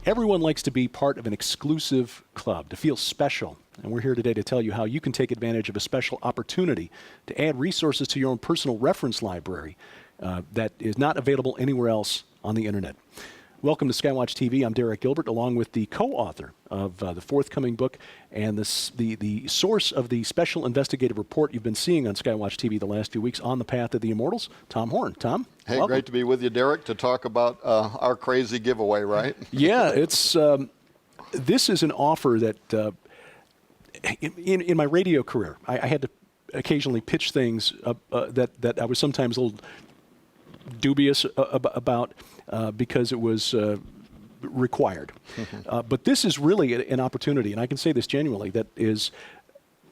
Everyone likes to be part of an exclusive club, to feel special. And we're here today to tell you how you can take advantage of a special opportunity to add resources to your own personal reference library that is not available anywhere else on the internet. Welcome to Skywatch TV. I'm Derek Gilbert, along with the co-author of the forthcoming book and the source of the special investigative report you've been seeing on Skywatch TV the last few weeks, On the Path of the Immortals, Tom Horn. Tom, hey, welcome. Great to be with you, Derek, to talk about our crazy giveaway, right? Yeah, it's this is an offer that in my radio career, I had to occasionally pitch things that I was sometimes a little dubious about because it was required. But this is really an opportunity, and I can say this genuinely, that is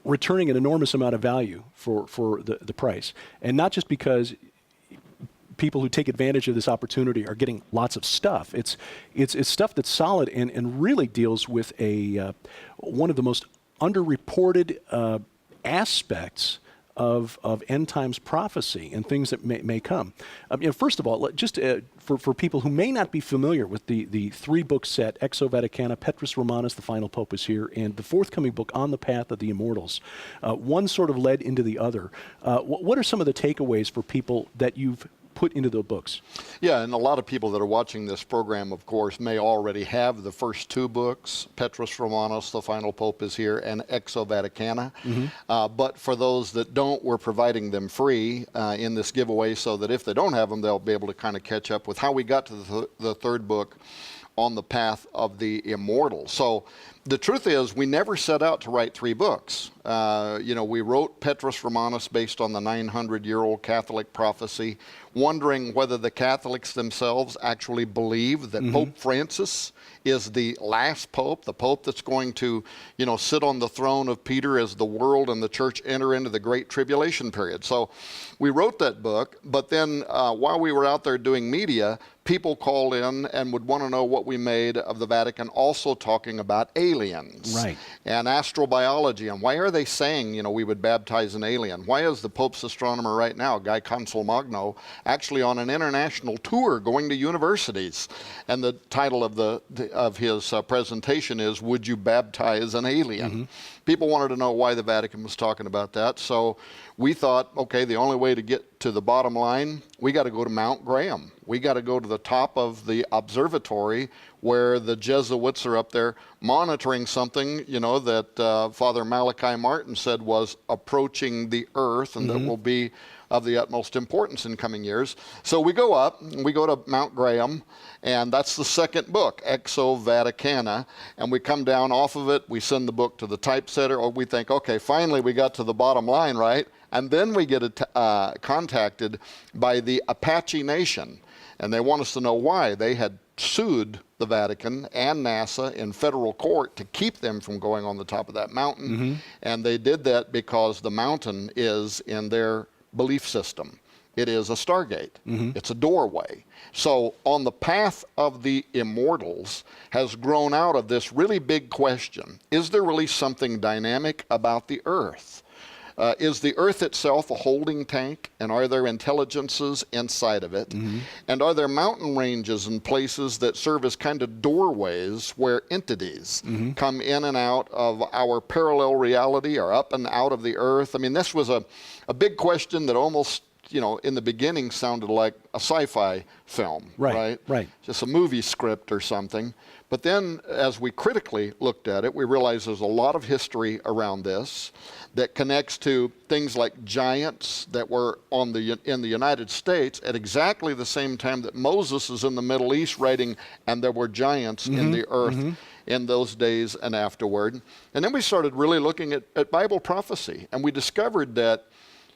returning an enormous amount of value for the price. And not just because people who take advantage of this opportunity are getting lots of stuff. It's stuff that's solid and really deals with one of the most underreported aspects of end times prophecy and things that may come. First of all, just for people who may not be familiar with the three-book set, Exo Vaticana, Petrus Romanus, The Final Pope is Here, and the forthcoming book, On the Path of the Immortals, one sort of led into the other. What are some of the takeaways for people that you've put into the books? Yeah, and a lot of people that are watching this program, of course, may already have the first two books, Petrus Romanus, The Final Pope is Here, and Exo Vaticana. But for those that don't, we're providing them free in this giveaway so that if they don't have them, they'll be able to kind of catch up with how we got to the third book, On the Path of the Immortals. So the truth is, we never set out to write three books. We wrote Petrus Romanus based on the 900-year-old Catholic prophecy, wondering whether the Catholics themselves actually believe that Pope Francis is the last pope, the pope that's going to, sit on the throne of Peter as the world and the church enter into the Great Tribulation period. So we wrote that book, but then while we were out there doing media, people called in and would want to know what we made of the Vatican, also talking about aliens and astrobiology, and why are they saying, we would baptize an alien? Why is the Pope's astronomer right now, Guy Consolmagno, actually on an international tour going to universities? And the title of his presentation is, Would You Baptize an Alien? People wanted to know why the Vatican was talking about that, so we thought, okay, the only way to get to the bottom line, we got to go to Mount Graham. We got to go to the top of the observatory where the Jesuits are up there monitoring something, that Father Malachi Martin said was approaching the earth and that will be of the utmost importance in coming years. So we go up, we go to Mount Graham, and that's the second book, Exo Vaticana, and we come down off of it, we send the book to the typesetter, or we think, okay, finally we got to the bottom line, right? And then we get contacted by the Apache Nation, and they want us to know why. They had sued the Vatican and NASA in federal court to keep them from going on the top of that mountain, and they did that because the mountain is in their belief system. It is a stargate. It's a doorway. So On the Path of the Immortals has grown out of this really big question. Is there really something dynamic about the earth? Is the earth itself a holding tank, and are there intelligences inside of it? And are there mountain ranges and places that serve as kind of doorways where entities come in and out of our parallel reality, or up and out of the earth? I mean, this was a big question that almost, in the beginning sounded like a sci-fi film, right? Just a movie script or something. But then as we critically looked at it, we realized there's a lot of history around this that connects to things like giants that were in the United States at exactly the same time that Moses is in the Middle East writing, and there were giants in the earth in those days and afterward. And then we started really looking at Bible prophecy, and we discovered that,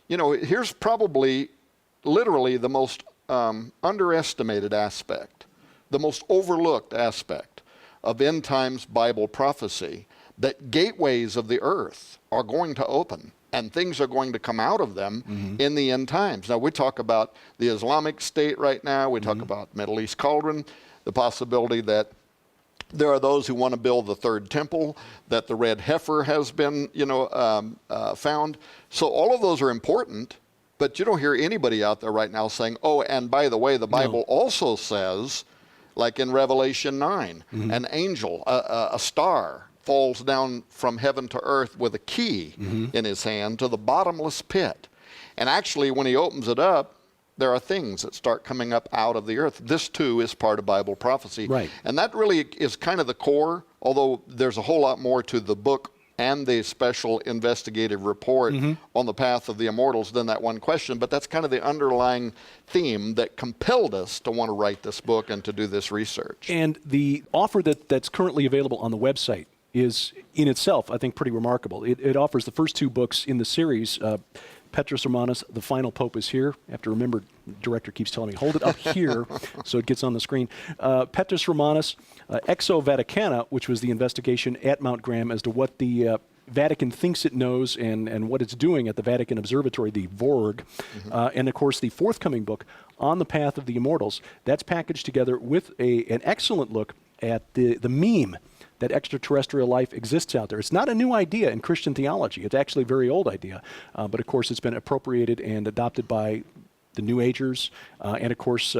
here's probably literally the most underestimated aspect, the most overlooked aspect of end times Bible prophecy, that gateways of the earth are going to open and things are going to come out of them in the end times. Now, we talk about the Islamic State right now. We talk about Middle East cauldron, the possibility that there are those who want to build the third temple, that the red heifer has been, found. So all of those are important, but you don't hear anybody out there right now saying, oh, and by the way, the Bible also says like in Revelation 9, an angel, a star, falls down from heaven to earth with a key in his hand to the bottomless pit. And actually, when he opens it up, there are things that start coming up out of the earth. This, too, is part of Bible prophecy. Right. And that really is kind of the core, although there's a whole lot more to the book and the special investigative report on the path of the immortals than that one question. But that's kind of the underlying theme that compelled us to want to write this book and to do this research. And the offer that's currently available on the website is, in itself, I think, pretty remarkable. It offers the first 2 books in the series, Petrus Romanus, The Final Pope is Here. I have to remember, the director keeps telling me, hold it up here so it gets on the screen. Petrus Romanus, Exo Vaticana, which was the investigation at Mount Graham as to what the Vatican thinks it knows and what it's doing at the Vatican Observatory, the VORG. And of course, the forthcoming book, On the Path of the Immortals, that's packaged together with an excellent look at the meme that extraterrestrial life exists out there. It's not a new idea in Christian theology. It's actually a very old idea. But of course, it's been appropriated and adopted by the New Agers and of course,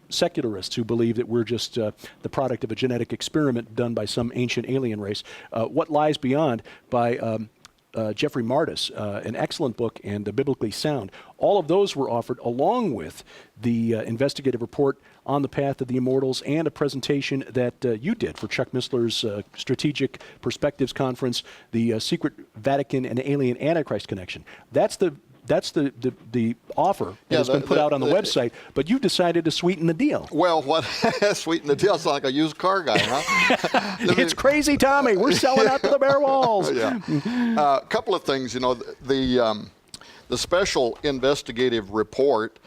secularists who believe that we're just the product of a genetic experiment done by some ancient alien race. What Lies Beyond by Jeffrey Martis, an excellent book and biblically sound. All of those were offered along with the investigative report On the Path of the Immortals and a presentation that you did for Chuck Missler's Strategic Perspectives Conference, the Secret Vatican and Alien Antichrist Connection. That's the offer that has been put out on the website, but you've decided to sweeten the deal. Well, what sweeten the deal? It's like a used car guy, huh? It's crazy, Tommy. We're selling out to the bare walls. A couple of things, the special investigative report.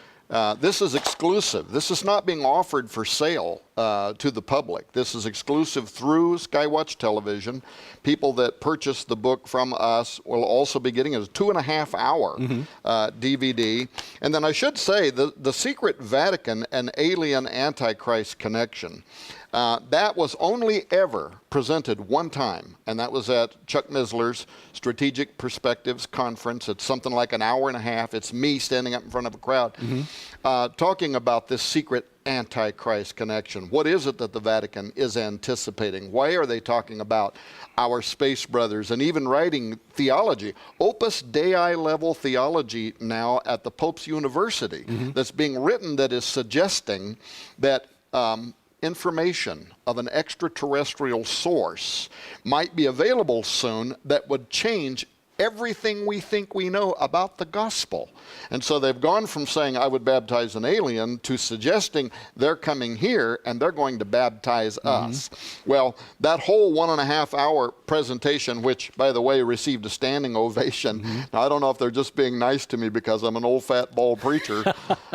This is exclusive. This is not being offered for sale to the public. This is exclusive through Skywatch Television. People that purchase the book from us will also be getting a 2.5-hour DVD. And then I should say the Secret Vatican and Alien Antichrist Connection, that was only ever presented one time, and that was at Chuck Missler's Strategic Perspectives Conference. It's something like an hour and a half. It's me standing up in front of a crowd talking about this secret Antichrist connection. What is it that the Vatican is anticipating? Why are they talking about our space brothers and even writing theology, Opus Dei level theology now at the Pope's University that's being written that is suggesting that information of an extraterrestrial source might be available soon that would change everything we think we know about the gospel. And so they've gone from saying, I would baptize an alien, to suggesting they're coming here and they're going to baptize us. Well, that whole 1.5-hour presentation, which, by the way, received a standing ovation. Now, I don't know if they're just being nice to me because I'm an old, fat, bald preacher,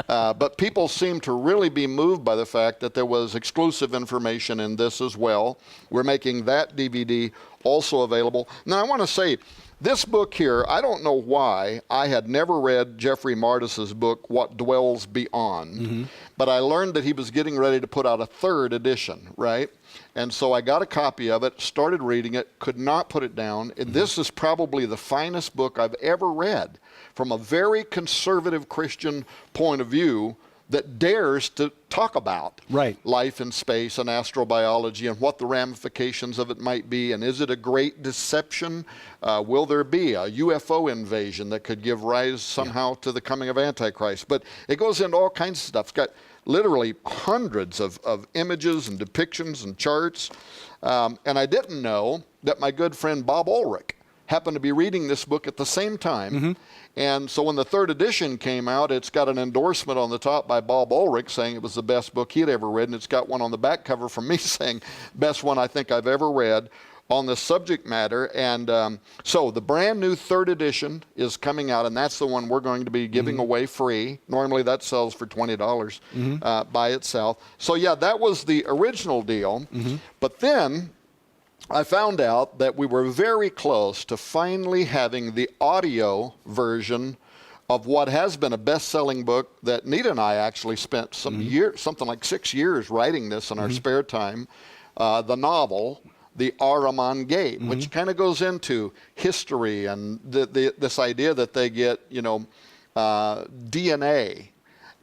but people seem to really be moved by the fact that there was exclusive information in this as well. We're making that DVD also available. Now, I want to say, this book here, I don't know why I had never read Jeffrey Martis's book, What Dwells Beyond, but I learned that he was getting ready to put out a 3rd edition, right? And so I got a copy of it, started reading it, could not put it down. And this is probably the finest book I've ever read from a very conservative Christian point of view that dares to talk about life in space and astrobiology and what the ramifications of it might be, and is it a great deception? Will there be a UFO invasion that could give rise somehow to the coming of Antichrist? But it goes into all kinds of stuff. It's got literally hundreds of images and depictions and charts. And I didn't know that my good friend Bob Ulrich happened to be reading this book at the same time. And so when the 3rd edition came out, it's got an endorsement on the top by Bob Ulrich saying it was the best book he'd ever read, and it's got one on the back cover from me saying, best one I think I've ever read on this subject matter. And so the brand new 3rd edition is coming out, and that's the one we're going to be giving away free. Normally that sells for $20 by itself. So yeah, that was the original deal. But then I found out that we were very close to finally having the audio version of what has been a best-selling book that Nita and I actually spent some years, something like 6 years writing this in our spare time, the novel, The Ahriman Gate, which kind of goes into history and this idea that they get, DNA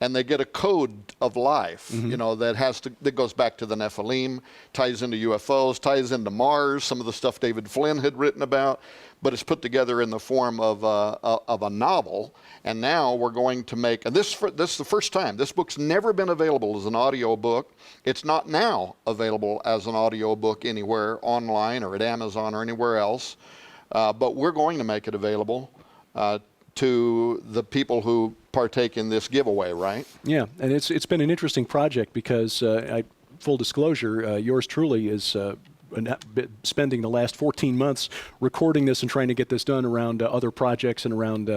and they get a code of life, that goes back to the Nephilim, ties into UFOs, ties into Mars, some of the stuff David Flynn had written about, but it's put together in the form of a novel. And now we're going to make, and this is the first time, this book's never been available as an audio book. It's not now available as an audio book anywhere online or at Amazon or anywhere else, but we're going to make it available to the people who partake in this giveaway, right? Yeah, and it's been an interesting project because, full disclosure, yours truly is spending the last 14 months recording this and trying to get this done around other projects and around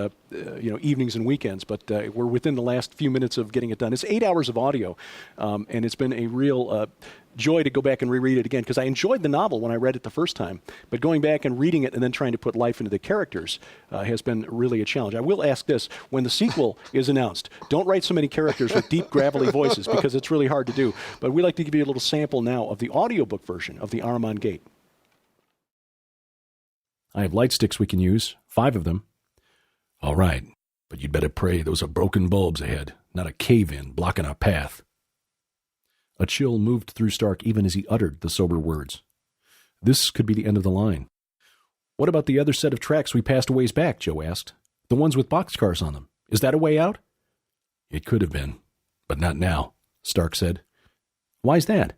evenings and weekends. But we're within the last few minutes of getting it done. It's 8 hours of audio, and it's been a real joy to go back and reread it again, because I enjoyed the novel when I read it the first time, but going back and reading it and then trying to put life into the characters has been really a challenge. I will ask this: when the sequel is announced, don't write so many characters with deep, gravelly voices, because it's really hard to do. But we'd like to give you a little sample now of the audiobook version of the Ahriman Gate. I have light sticks we can use, 5 of them. All right, but you'd better pray those are broken bulbs ahead, not a cave-in blocking our path. A chill moved through Stark even as he uttered the sober words. This could be the end of the line. What about the other set of tracks we passed a ways back, Joe asked. The ones with boxcars on them. Is that a way out? It could have been, but not now, Stark said. Why's that?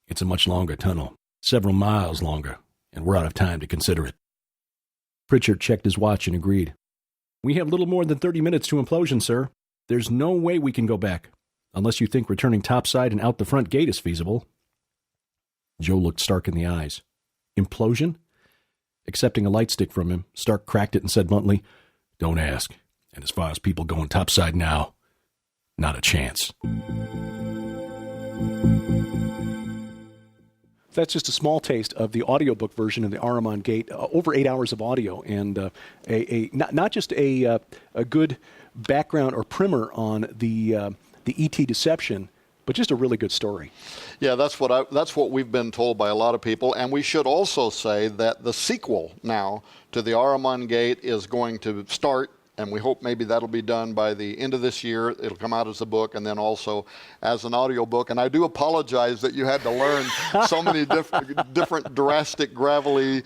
It's a much longer tunnel, several miles longer, and we're out of time to consider it. Pritchard checked his watch and agreed. We have little more than 30 minutes to implosion, sir. There's no way we can go back, unless you think returning topside and out the front gate is feasible. Joe looked Stark in the eyes. Implosion? Accepting a light stick from him, Stark cracked it and said bluntly, Don't ask. And as far as people going topside now, not a chance. That's just a small taste of the audiobook version of the Ahriman Gate, over 8 hours of audio, and not just a good background or primer on the ET deception, but just a really good story. Yeah, that's what we've been told by a lot of people, and we should also say that the sequel now to the Ahriman Gate is going to start, and we hope maybe that'll be done by the end of this year. It'll come out as a book and then also as an audio book. And I do apologize that you had to learn so many different drastic, gravelly,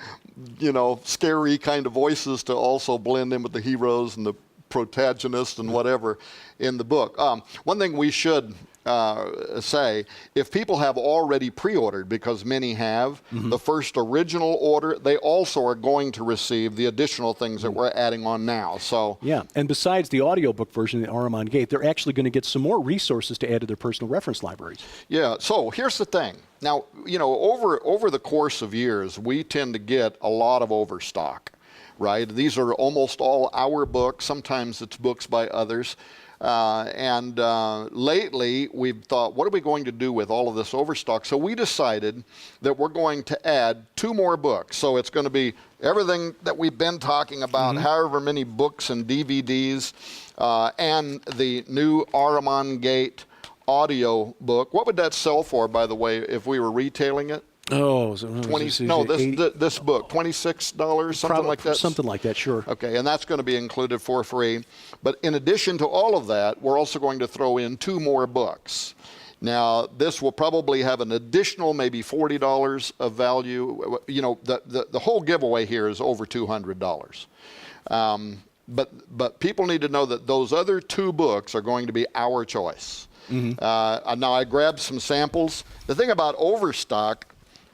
scary kind of voices to also blend in with the heroes and the protagonists and whatever in the book. One thing we should say, if people have already pre-ordered, because many have, the first original order, they also are going to receive the additional things that we're adding on now. So yeah, and besides the audiobook version of the Ahriman Gate, they're actually going to get some more resources to add to their personal reference libraries. Yeah, so here's the thing. Now, over the course of years, we tend to get a lot of overstock, right? These are almost all our books. Sometimes it's books by others. And lately, we've thought, what are we going to do with all of this overstock? So we decided that we're going to add 2 more books. So it's going to be everything that we've been talking about, however many books and DVDs, and the new Ahriman Gate audio book. What would that sell for, by the way, if we were retailing it? Oh, this book, $26, something like that? Something like that, sure. Okay, and that's going to be included for free. But in addition to all of that, we're also going to throw in 2 more books. Now, this will probably have an additional maybe $40 of value. The whole giveaway here is over $200. But people need to know that those other 2 books are going to be our choice. Now, I grabbed some samples. The thing about overstock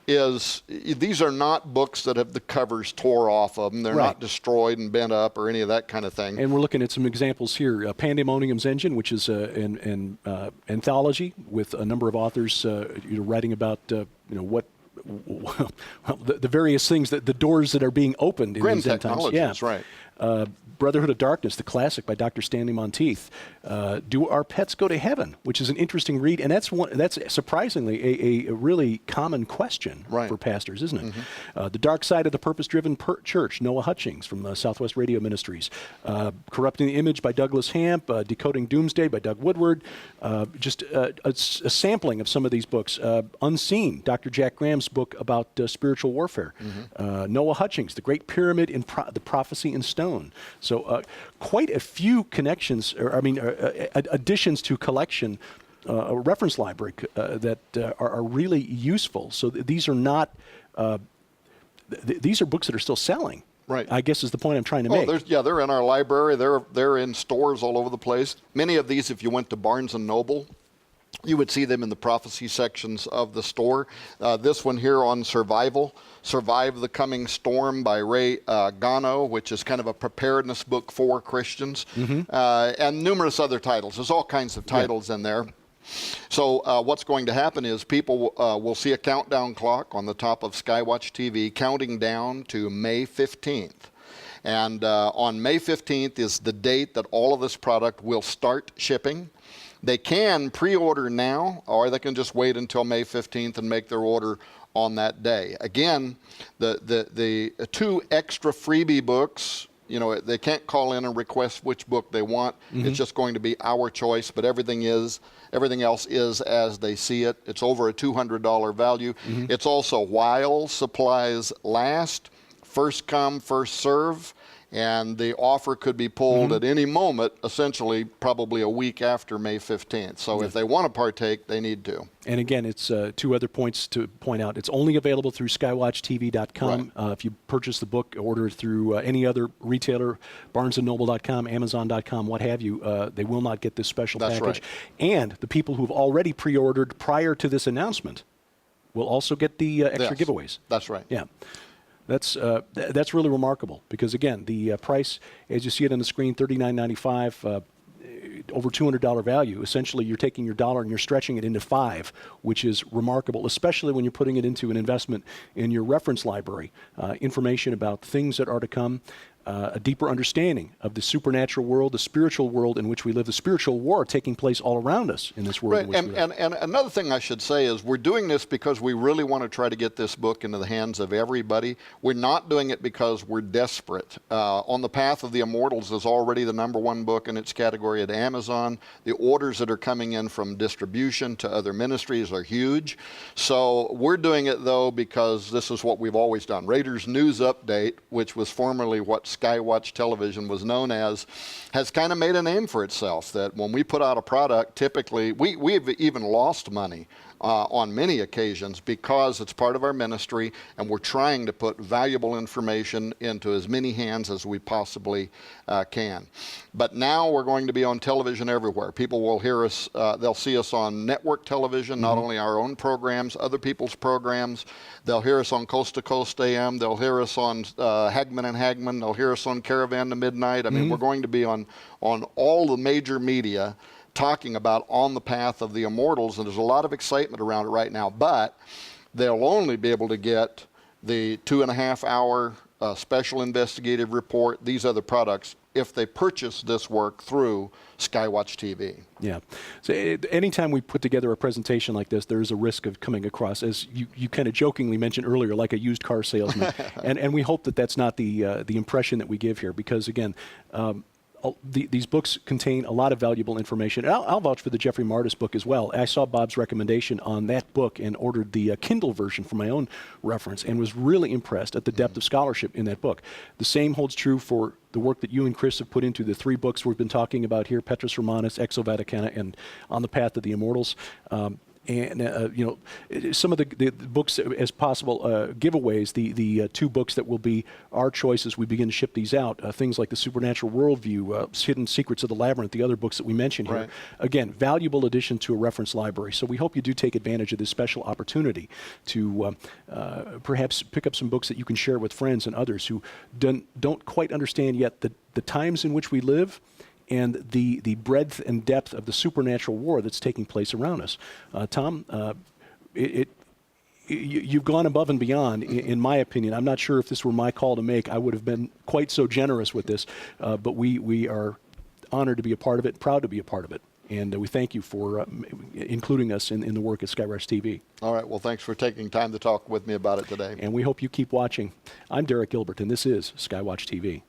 is these are not books that have the covers tore off of them. They're not destroyed and bent up or any of that kind of thing. And we're looking at some examples here. Pandemonium's Engine, which is an anthology with a number of authors writing about what the various things, that the doors that are being opened in Grim these end times. Technologies, right. Brotherhood of Darkness, the classic by Dr. Stanley Monteith. Do Our Pets Go to Heaven, which is an interesting read, and that's surprisingly a really common question for pastors, isn't it? The Dark Side of the Purpose-Driven Church, Noah Hutchings from Southwest Radio Ministries. Corrupting the Image by Douglas Hamp, Decoding Doomsday by Doug Woodward. Just a sampling of some of these books. Unseen, Dr. Jack Graham's book about spiritual warfare. Noah Hutchings, The Great Pyramid in the Prophecy in Stone. unknown. So quite a few connections, additions to collection, a reference library that are really useful. So these are not, these are books that are still selling. Right. I guess is the point I'm trying to make. They're in our library. They're in stores all over the place. Many of these, if you went to Barnes and Noble, you would see them in the prophecy sections of the store. This one here on survival, Survive the Coming Storm by Ray Gano, which is kind of a preparedness book for Christians, and numerous other titles. There's all kinds of titles in there. So what's going to happen is people will see a countdown clock on the top of Skywatch TV counting down to May 15th. And on May 15th is the date that all of this product will start shipping. They can pre-order now, or they can just wait until May 15th and make their order on that day. Again, the 2 extra freebie books, you know, they can't call in and request which book they want. It's just going to be our choice, but everything else is as they see it. It's over a $200 value. It's also while supplies last, first come, first serve, and the offer could be pulled at any moment, essentially probably a week after May 15th. So if they want to partake, they need to. And again, it's 2 other points to point out. It's only available through skywatchtv.com. Right. If you purchase the book, order through any other retailer, barnesandnoble.com, amazon.com, what have you, they will not get this special package. Right. And the people who've already pre-ordered prior to this announcement will also get the extra giveaways. That's right. Yeah. That's really remarkable because, again, the price, as you see it on the screen, $39.95, over $200 value. Essentially, you're taking your dollar and you're stretching it into 5, which is remarkable, especially when you're putting it into an investment in your reference library, information about things that are to come, a deeper understanding of the supernatural world, the spiritual world in which we live, the spiritual war taking place all around us in this world. Right, in which we live. And another thing I should say is we're doing this because we really want to try to get this book into the hands of everybody. We're not doing it because we're desperate. On the Path of the Immortals is already the #1 book in its category at Amazon. The orders that are coming in from distribution to other ministries are huge. So we're doing it, though, because this is what we've always done. Raiders News Update, which was formerly what Skywatch Television was known as, has kind of made a name for itself, that when we put out a product, typically, we've even lost money on many occasions because it's part of our ministry and we're trying to put valuable information into as many hands as we possibly can. But now we're going to be on television everywhere. People will hear us, they'll see us on network television, not only our own programs, other people's programs. They'll hear us on Coast to Coast AM. They'll hear us on Hagman and Hagman. They'll hear us on Caravan to Midnight. I mean, we're going to be on all the major media talking about On the Path of the Immortals, and there's a lot of excitement around it right now, but they'll only be able to get the 2.5-hour special investigative report, these other products, if they purchase this work through Skywatch TV. Yeah. So anytime we put together a presentation like this, there is a risk of coming across, as you kind of jokingly mentioned earlier, like a used car salesman. and we hope that that's not the impression that we give here, because, again, these books contain a lot of valuable information. I'll vouch for the Jeffrey Martis book as well. I saw Bob's recommendation on that book and ordered the Kindle version for my own reference and was really impressed at the depth of scholarship in that book. The same holds true for the work that you and Chris have put into the 3 books we've been talking about here, Petrus Romanus, Exo Vaticana, and On the Path of the Immortals. And some of the books as possible giveaways, the 2 books that will be our choice as we begin to ship these out, things like The Supernatural Worldview, Hidden Secrets of the Labyrinth, the other books that we mentioned here. Right. Again, valuable addition to a reference library. So we hope you do take advantage of this special opportunity to perhaps pick up some books that you can share with friends and others who don't quite understand yet the times in which we live and the breadth and depth of the supernatural war that's taking place around us. Tom, you've gone above and beyond, in my opinion. I'm not sure if this were my call to make, I would have been quite so generous with this, but we are honored to be a part of it, proud to be a part of it. And we thank you for including us in the work at Skywatch TV. All right. Well, thanks for taking time to talk with me about it today. And we hope you keep watching. I'm Derek Gilbert, and this is Skywatch TV.